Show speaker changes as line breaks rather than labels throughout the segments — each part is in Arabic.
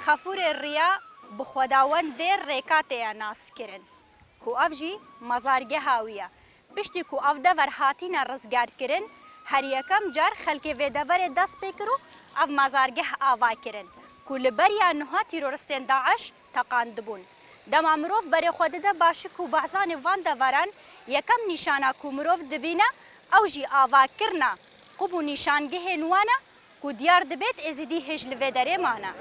خفور الريا بخداوند رکاته ناس کرن کو افجی مزارگه هاویه پشتی کو اف دور هاتینا رزگار کرن هر یکم جار خلک و دور دست بکرو اف مزارگه آوا کرن کو لبریا نها تیرورستین داعش تقاند بون دما مروف بری خود ده باشه کو بعضان وان دوران یکم نشانا کو مروف دبینه او جی آوا کرنا قبو نشانگه نوانا کو دیار دبیت ازیدی هجل و دره مانا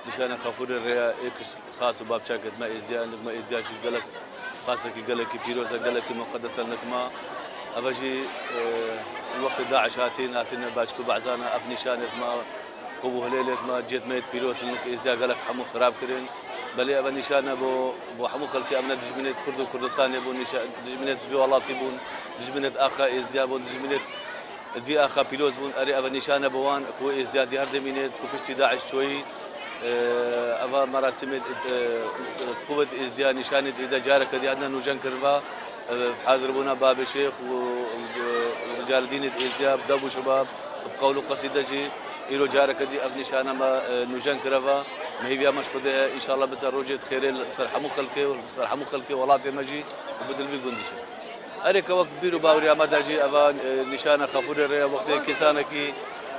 نشان خفور الريا إكس خاص وباب شاكت ما إزديان ما إزديان شو قالك خاصة كي قالك بيروزة قالك مقدسة لك ما أبجي الوقت داعش هاتين باشكو بعزانا أف نشانت ما قبو هليلت ما جيت ميت بيروز إنك إزديان قالك حمو خراب كرين بل أبا نشانة بو حمو خلقي أمنا دجمنت كردو كردستان يبون نشان دجمنت في والله يبون دجمنت آخا إزديان بون دجمنت في آخا بيروز بون أري أبا نشانة بوان كو إزديان دي هردي مينيت كو كشتي داعش شوي أفا مراسم قوة إزديان نشانة إذا جارك دي عندنا نوجان كرفا حاضر بونا باب الشيخ ورجال دين إزديان بدابو شباب بقولوا قصيدة جي إيرو جارك دي أف نشانة ما نوجان كرفا ما هي بيا مش خده إن شاء الله بتروجت خير سرحمو خلكي ولاتي مجي تبدل في قندشة أريك وقت بيرو باوري أما داجي أفا نشانة خفور الريا وقت كيسانكي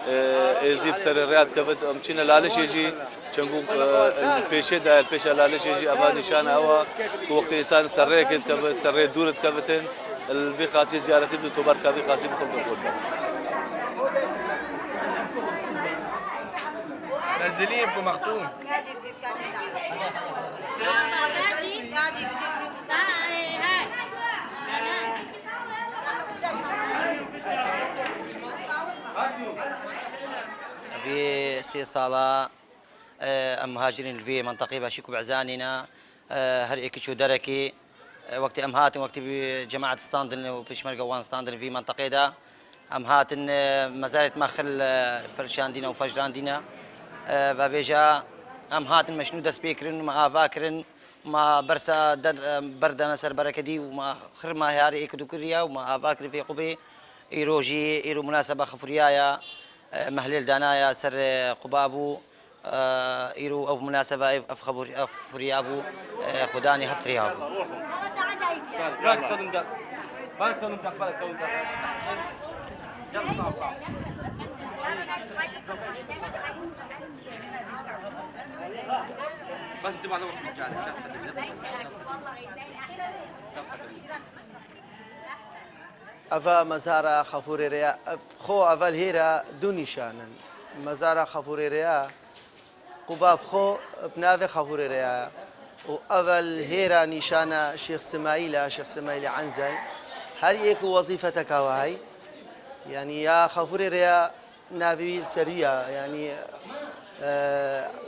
ازدی بسر الرياض كفت امشينا لالش يجي چنگو البيشه ده البيشه لالش يجي ابا نشان هوا وقت انسان سريكت كفت سري دورت كفتن الفي خاصي زيارتي بتوبر كافي خاصي بخلق الكل
نزليه ابو مختوم
في 6 صالة مهاجرين في منطقة باشيكو بعزاننا هر إكشو دركي وقت أمهات وقت بجماعة ستاندن وبشمر قوان ستاندن في منطقة دا أمهات ما زالت مخل فرشان دينا وفجران دينا بابيجا أمهات مشنو دس بيكرن ما فاكرن ما برسا بردا نسر بركدي وما خر ما هاري إكدو كريا وما فاكر في قبي إيروجي إيرو مناسبة خفريايا مهليل دانايا سر قبابو إيرو أو مناسبة أفخبري أبو خداني هفتري أبو
بس انت بعد
أفا مزارع خفور ريا خو أفا الهيرا دوني شانن مزارع خفور ريا قباب خو بنافي خفور ريا وأفا الهيرا نشانة شيخ سمايلة عنزل هل يكو وظيفتك وهي يعني يا خفور ريا نافي سرية يعني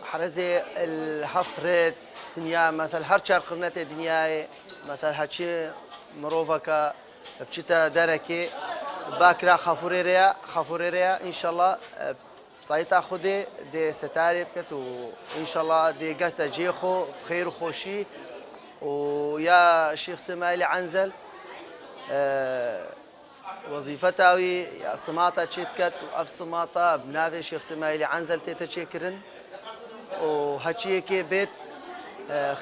حرزي الحفرات دنيا مثل هر شهر قرنة دنيا مثل هالشي مروفك بشتا دركي باكرا خفوريريا ان شاء الله صايتا خدي دي ستاري بكت وان شاء الله دي قتا جيخو بخير وخوشي ويا شيخ سمايلي عنزل وظيفتاوي يا صماطة تشيتكت وأف صماطة بنافي شيخ سمايلي عنزل تيتا تشيكرن وهاتشيكي بيت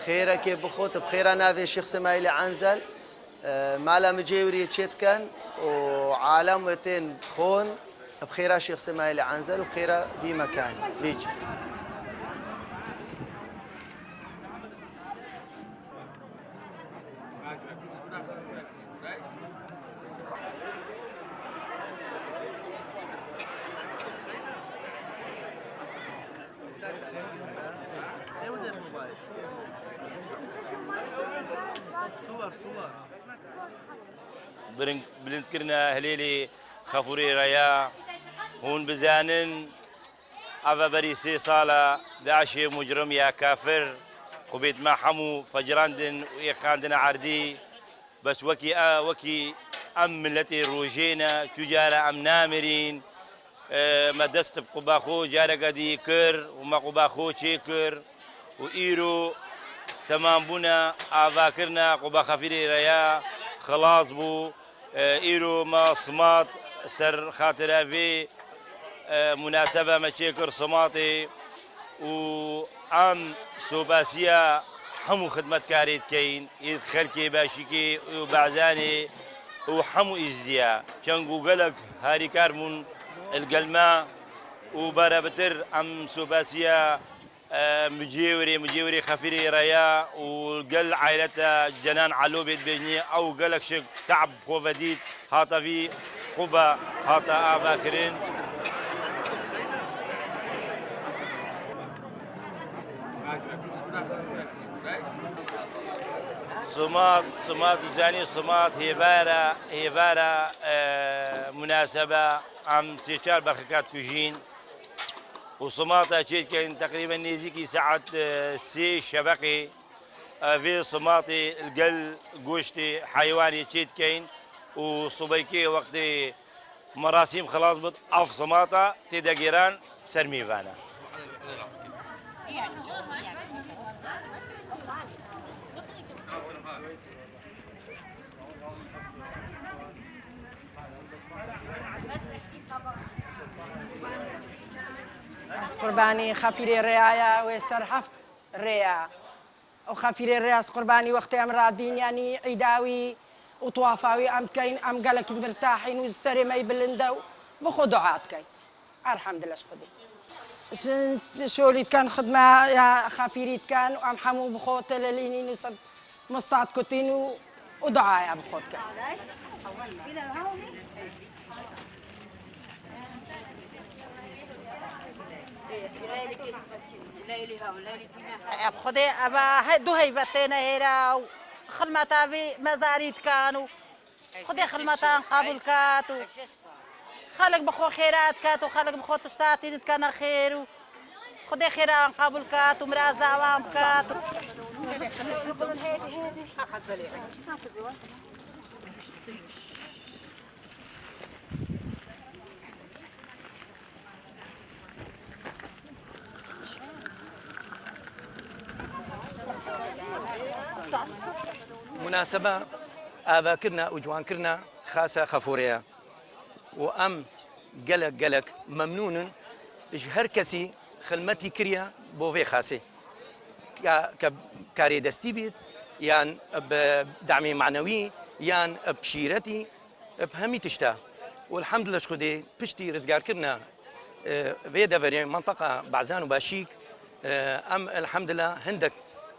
خيرك بخوت بخيرا نافي شيخ سمايلي عنزل مالا مجيوري تشيتكن وعالم وتين خون بخيرا شيخ سمايلي عنزل وبخيرا في مكان بيجي
صور
بلندكرنا هليلي خفوري ريا هون بزانن أبا بري 3 صالة داعش مجرم يا كافر قبيت ما حمو فجراندن ويخاندنا عردي بس وكي أم ملتي روجينا تجارة أم نامرين ما دست بقباخو جارة قدي كر وما قباخو شيكر وإيرو تمام بنا أذاكرنا قبا خفيري ريا خلاص بو إيرو ما صمات سر خاطر في مناسبة ما شيكر صماتي وعام سوباسيا حمو خدمت كاريت كين خلكي باشيكي وبعزاني وحمو إزديا كان قلق هاري كارمون القلمة وبرابتر عم سوباسيا مجيوري خفيري ريا وقل عائلته جنان علو بيت بيجني او قلك شك تعب خوفديد هاتا في قبا هاتا باكرين صمات وزاني صمات هيفارا مناسبة عم سيشار برخكات كوجين وصمات أكيد كان تقريبا نيزيكي ساعة 6 شبقي في صماتي القل قوشتي حيواني أكيد كاين وصبيكي وقت مراسيم خلاص بط أف صماتا تدقيران سرميفانا
قرباني خفيري الريايا ويسر حفت الريا وخفيري الريا قرباني وقت امرادين يعني عيداوي وطوافاوي ام كاين ام قالك مرتاحين والسري ما يبلندو بخدوا عاد كاين الحمد لله شخدي شولي كان خدمه يا خفيريت كان وام حمو بخوت للينين وصب مصطاد كوتين ودعايا بخوت كان
خدي أبا دو هيفتنا هيرا خدمتا في مزاريت كانوا خدي خدمتا قبل كاتو خلق بخو خيرات كاتو خلق بخو تستاتين كان خير خدي خيران قبل كاتو مراز عوام كاتو
مناسبة آباكرنا وجوانكرنا خاصة خفورية وأم قلق ممنون هر كسي خلمتي كريا بوفي خاصة كاري دستي بيت يان بدعمي معنوي يان بشيرتي بهمي تشتا والحمد لله شخدي بشتي رزقار كرنا في دفري منطقة بعزان وباشيك أم الحمد لله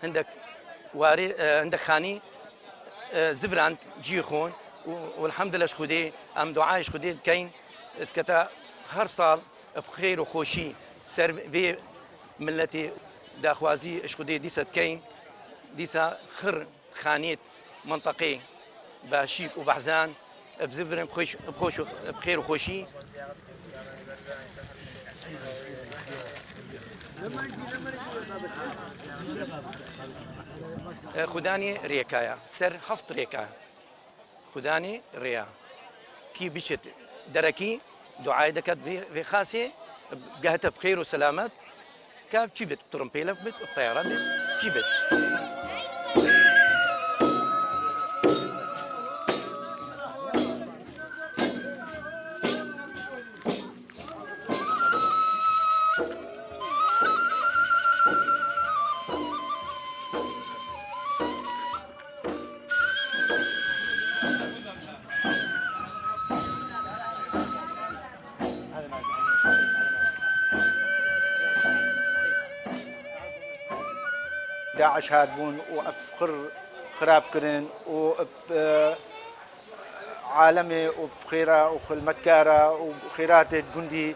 هندك واري عندك خاني زفرانت جيخون والحمد لله شخدي ام دعاء شخدي كاين كتا هر صال بخير وخوشي سر في ملتي داخوازي شخدي ديسا كاين ديسا خر خانيت منطقي باشيك وبحزان بزفرن بخوش بخير وخوشي خداني ريكايا سر حفط ريكا خداني ريا كي بشت دركي دعاء دكت في خاصة جهت بخير وسلامات كاب جيبت ترمبيلة بت الطيارة بت جيبت
داعش هادبون وأفخر خراب كرن وعالمي وبخيرة وخلمتكارة وخيرات جندي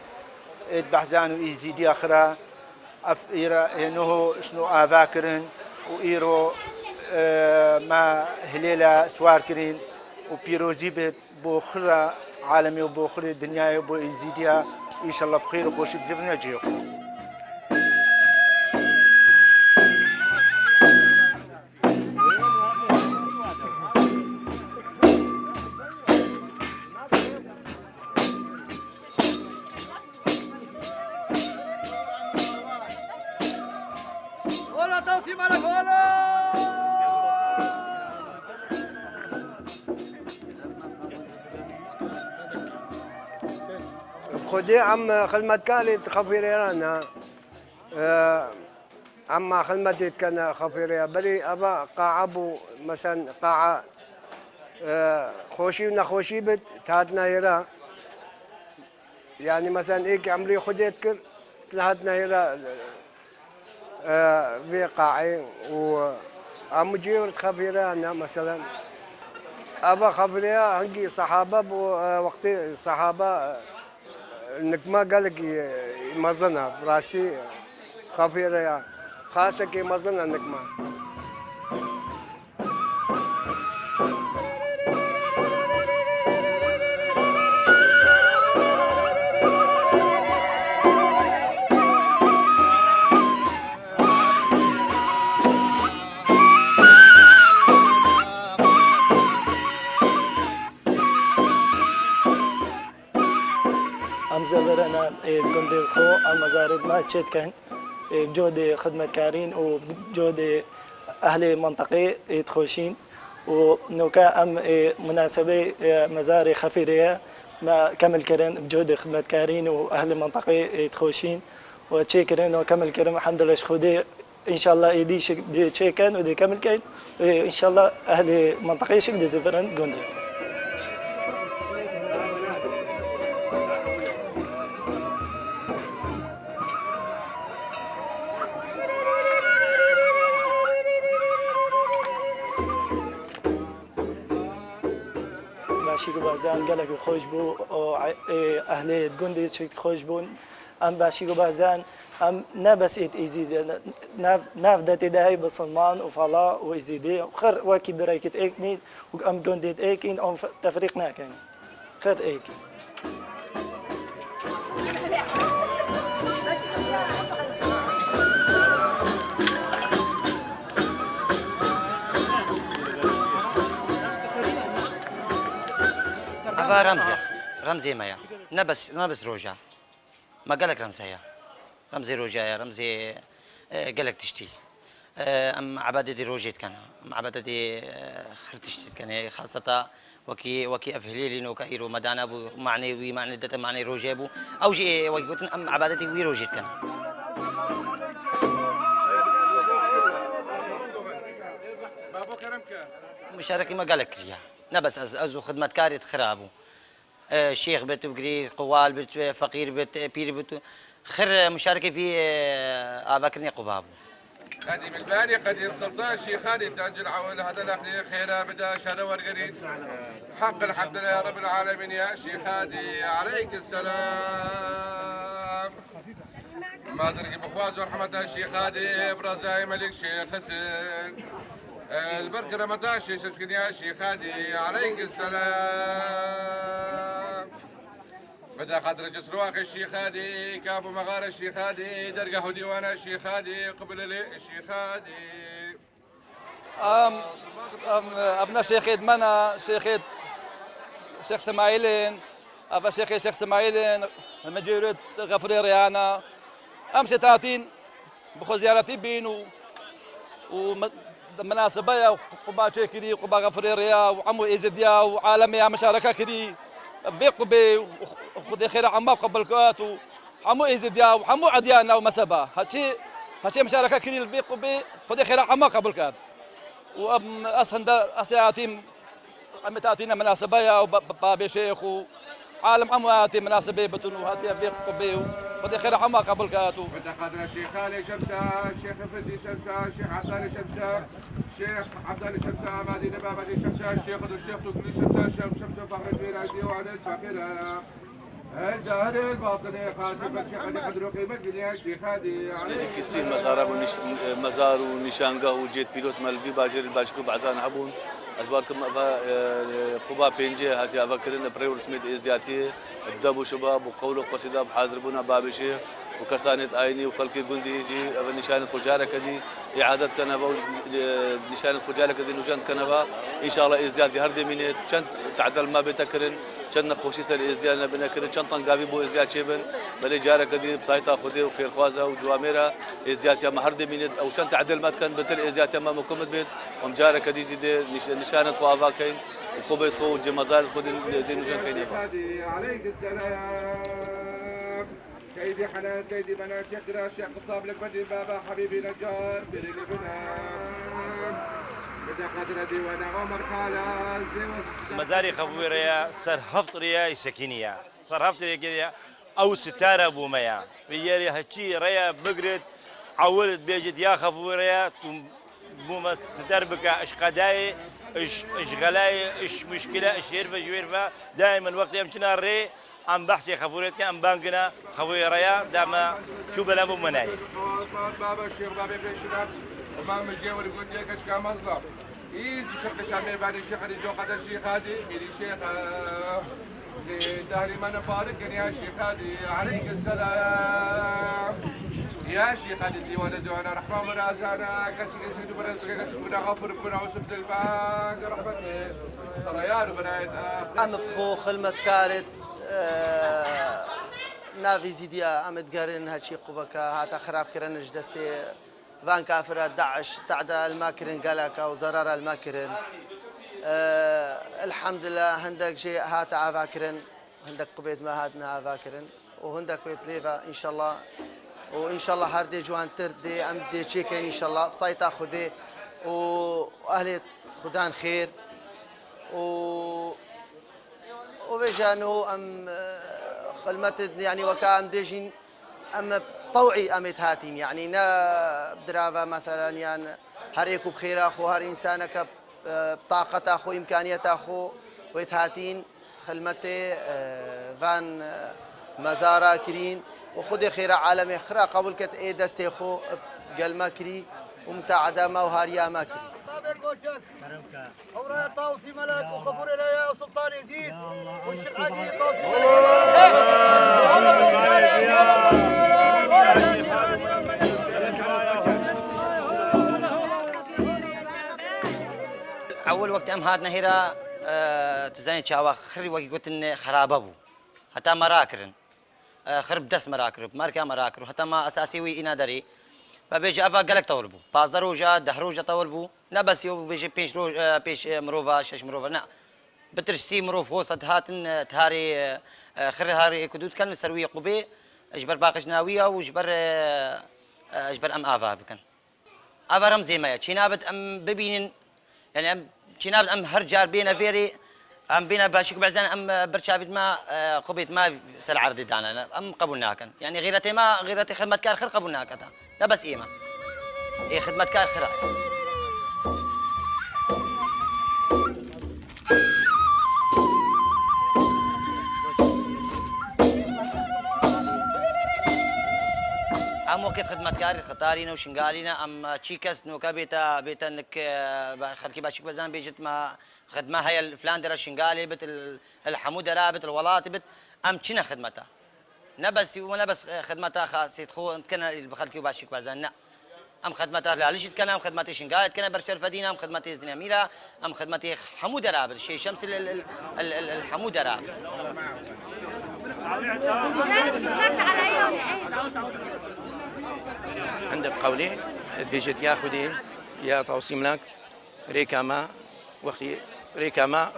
بحزان ويزيدي أخرى أفيرا إنه شنو آذاكرن وإيرو ما هليلة سوار كرين وبيروزي بيت بوخرة عالمي وبوخرة دنيا وبوزيديا إن شاء الله بخير وخوش بزفنا جيو.
خدي عم خدمت كانت خفيريرانا عم خدمتي كان خفيريا بلي أبا قاعبو مثلا قاعة خوشي ونخوشي بت تهاتنا يرا يعني مثلا إيك عمري خديت كل تهاتنا يرا في قاعي وعم جيورت خفيريانا مثلا أبا خفيريا هنجي صحابة وقت الصحابة انك ما قالك يمزنها براسي خفيره يعني خاصك يمزنها انك ما
زبرنا جندي خو المزارد ما تشيت كان بجودة خدمة كارين وبجودة أهل منطقة يتخوشين ونوكا أم مناسبة مزاري خفيرية ما كمل كرن بجودة خدمة كارين وأهل منطقة يتخوشين وتشيكرين وكمل كرن الحمد لله شخودي إن شاء الله يدي شك دي تشيكن ودي كمل كين إن شاء الله أهل منطقة شك دي زبرن جندي. باشی کو بازان گله که خوش بو اهل گندی چیک خوش بون ام باشی کو بازان ام نبس ایت ایزیده ناف دتی دهی بسلمان و فلا و ایزیده خر وکی برایکت ایک نید و ام گندید ایک این ام تفریق نکنی خر ایک
أبا رمزي مايا نبس روجا ما قالك رمزية رمزي روجا رمزي قالك تشتي أم عبادتي روجيت كان أم عبادتي خرتشتي كان خاصة وكي أفهلي لنو كايرو مدانا بو معني وي معني دتا معني روجابو أو شيء وقلت أم عبادتي وي روجيت كان مشاركي ما قالك ريا نبس أزو خدمة كاري خرابو شيخ بيت بقري قوال بيت فقير بيت بير بيت خر مشاركة في أباكرني قبابو
قديم الباني قديم سلطان شيخاني تاج العون هذا الأخير خيرا بدا شهر ورقرين حق الحمد لله يا رب العالمين يا شيخادي عليك السلام ما درقي بخواز ورحمة شيخادي برزاي ملك شيخ حسن البركة رمضان شيخ يا شيخادي عليك السلام بدا قدر جسر واقع الشيخادي كافو مغار الشيخادي درقه وديوانا الشيخادي قبل لي الشيخادي
ابنا شيخيد منا شيخيد شيخ سمايلين ابا شيخ سمايلين مجيرة غفري ريانا امشي تاتين بخو زيارتي بين ومناسبة وقبا شيكري وقبا غفري ريا وعمو ايزديا وعالمية مشاركة كري بيقبي وخذي خير عما قبل كات وحمو ايزديا وحمو عديانا ومسبا هادشي مشاركة كري البيقبي خذي خير عما قبل كات وام اسهن اسياتيم عم تاتينا مناسبة وبابي شيخ وعالم عمواتي مناسبة بتون وهاتي بيقبي خذي خير عما قبل كاتو
فتقدر الشيخ علي شمسة الشيخ فدي شمسة الشيخ عبدالي شمسة الشيخ عبدالي شمسة عبادي نبابتي شمسة الشيخ الشيخ تقولي شمسة الشيخ شمسة فخر الفيرازي وعلى الفقيرة الدار الباطني قاسم الشيخ اللي قدروا قيمة الدنيا الشيخ هادي
كسين مزار ونشانقه وجيت بيروس مالفي باجر الباشكو بعزان هبون أزباركم قبا بينجي هاتي أفكرنا بريور سميد إزدياتي بدبو شباب وقولوا قصيدة بحاضربونا بابشي وكسانة آيني وخلقي قندي يجي نشانة خجارة كدي إعادة كنبا نشانة خجارة كدي نجانة كنبا إن شاء الله إزدياتي هردي مني كنت تعدل ما بتكرن كنا خوشي سر إزدياتنا بنكرن كنت تنقابي بو إزديات شيبن بلي جارة كدي بسايطة خدي وخير خوازة وجواميرا إزدياتي ما هردي مني أو كنت تعدل ما كان بتر إزدياتي ما مكمل بيت ومجارة كدي جدي نشانة خو أفاكين وقبيت خو جمازال خو دي نجان كيني
عليك السلام سيدي حنان سيدي بنات يقرا الشيخ قصاب لك بدي بابا حبيبي نجار بريلي بنام بدا قدر ديوانا عمر خاله
مزاري خفويريا سر هفطريا يسكينيا سر هفطريا كذا او ستاره بوميا بيالي هشي ريا بقرد عولت بيجد يا خفويريا بوما ستار بك اش قداي اش غلاي اش مشكله اش يرفع جويرفا دائما وقت يمكن الري ام بحثي خفوريتك ام بانقنا خويريا دام شو بلا مو مناي
بابا الشيخ بابا بيشنا وما مجي ولا قلت لك اش كان مظلم ايزي شق شامي بعد الشيخ اللي جو قدر الشيخ هادي ميري شيخ زين داري ما نفارق يا شيخ هادي عليك السلام يا شيخ هادي ديوان دوانا رحمه مرازانا كسر سيدو برز كسر كنا غفر كنا وسبت الباق رحمتي صريان وبنايت
ام بخو خلمت كارت نافي زيديا امد قارن هادشي قبكا هاتا خراب كرنج دستي فان كافرات داعش تعدى الماكرن قالكا وزرار الماكرن الحمد لله هندك شيء هاتا عفاكرن هندك قبيت ما هاتنا عفاكرن وهندك بريفا ان شاء الله وان شاء الله هاردي جوان تردي ام دي تشيكين ان شاء الله بصيتا خدي واهلي خدان خير وبيجانو ام خلمت يعني وكام ديجين ام طوعي امت هاتين يعني نا بدرافا مثلا يعني هر يكو بخير اخو هر انسانك بطاقة اخو امكانيات اخو ويتهاتين خلمتي فان مزارا كرين وخذي خير عالمي خرا قبل كت اي دستي خو قال ما كري ومساعدة ما وهاريا ما كري
أوراق طاوسي ملك وخبور إليا وسلطان يزيد والشيخ عزيز طاوسي
أول وقت أم هادنا هيرا تزين شاوا خري وقت قلت إن خراب أبو حتى مراكرن خرب دس مراكرب ماركا مراكر حتى ما أساسي وي إنا دري فبيجي أفا قالك طولبو 15 روجا 10 روجا طولبو نا بس يو بيجي بيش مروفا شش مروفا نا بترسي مروف وسط هاتن تهاري خر هاري كدود كان سروي قبي اجبر باقش ناويه واجبر اجبر ام افا بكن افا رمزي ما تشينابت ام ببين يعني ام تشينابت ام هر جار بينا فيري ام بينا باشك بعزان ام برشافيت ما قبيت ما سل عرضي دانا ام قبولنا كان يعني غيرتي خدمه كار خر قبولنا كذا لا بس ايما اي خدمه كار خرا ام وقت خدمه كار خطارينا وشنقالينا ام تشيكس نوكا بيتا انك خلكي باشك بزان بيجت ما خدمه هي الفلان درا شنقالي بت الحمود رابط الولات بت ام تشنا خدمتها نبس ولا بس خدمتها خاص تخو كان بخلكي باشك بزان لا ام خدمتها لا ليش كان ام خدمتي شنقالي كان برشر فدينا ام خدمتي زدنا ميرا ام خدمتي حمود رابط شيء شمس الحمود رابط
عندك قولي بيجت ياخذي يا توصيم لك ريكاما وقتي ريكاما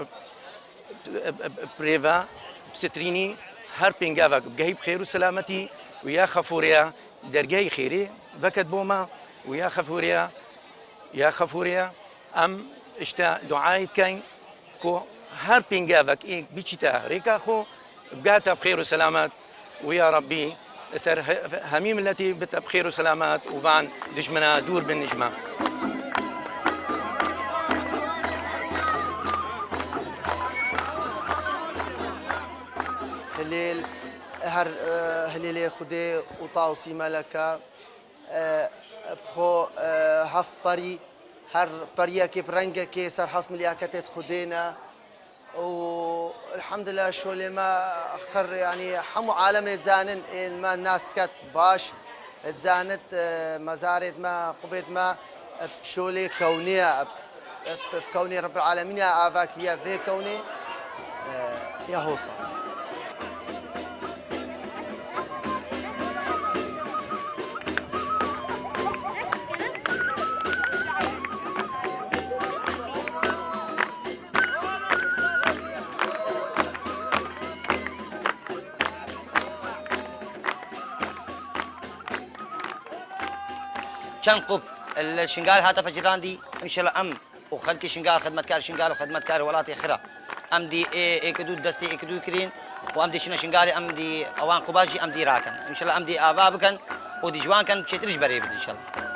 بريفا بستريني هر بينجافا بجايب خير وسلامتي ويا خفوريا درجاي خيري بكت بوما ويا خفوريا ام اشتا دعايت كاين كو هر بينجافك اي بيتشتا ريكا خو بقاتا بخير وسلامات ويا ربي سر هميم التي بخير وسلامات وبعن دجمنا دور بالنجمه
هليل هر هليل خدي وطاوسي ملكا بخو هف بري هر بريكي برنجكي سرحف ملياكتت خدينا والحمد لله شو اللي ما خر يعني حمو عالم تزانن ما الناس كات باش تزانت مزارت ما قبيت ما بشولي كونية بكوني رب العالمين يا آفاك يا في كوني يا هوصة
شنقب الشنقال هاتا فجران دي ان شاء الله ام وخلكي شنقال خدمتكار شنقال وخدمتكار ولاتي اخرى ام دي اكدو دستي اكدو كرين وام دي شنو شنقالي ام دي اوان قباجي ام دي راكن ان شاء الله ام دي ابابكن ودي جوان كان بشيت ريش بريب ان شاء الله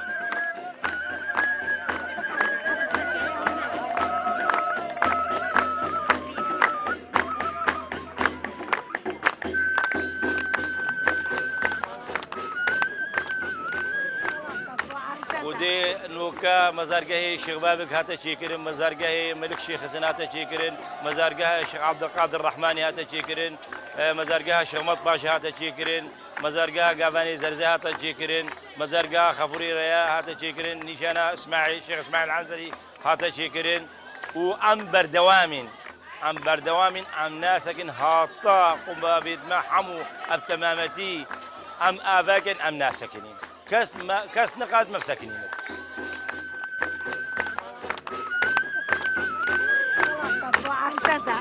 ودي نوكا مزارقه شيخ بابك هاتا تشيكرن مزارقه ملك شيخ حسن هاتا تشيكرن مزارقه شيخ عبد القادر الرحماني هاتا تشيكرن مزارقه شيخ مطباش هاتا تشيكرن مزارقه قافاني زرزه هاتا تشيكرن مزارقه خفوري ريا هاتا تشيكرن نيشانا اسماعيل شيخ اسماعيل العنزري هاتا تشيكرن وانبر دوامين ام ناسكن هاطا قم بيدما حمو ابتمامتي ام افاكن ام ناسكنين كاس نقاد مفسكنين
وعن كذا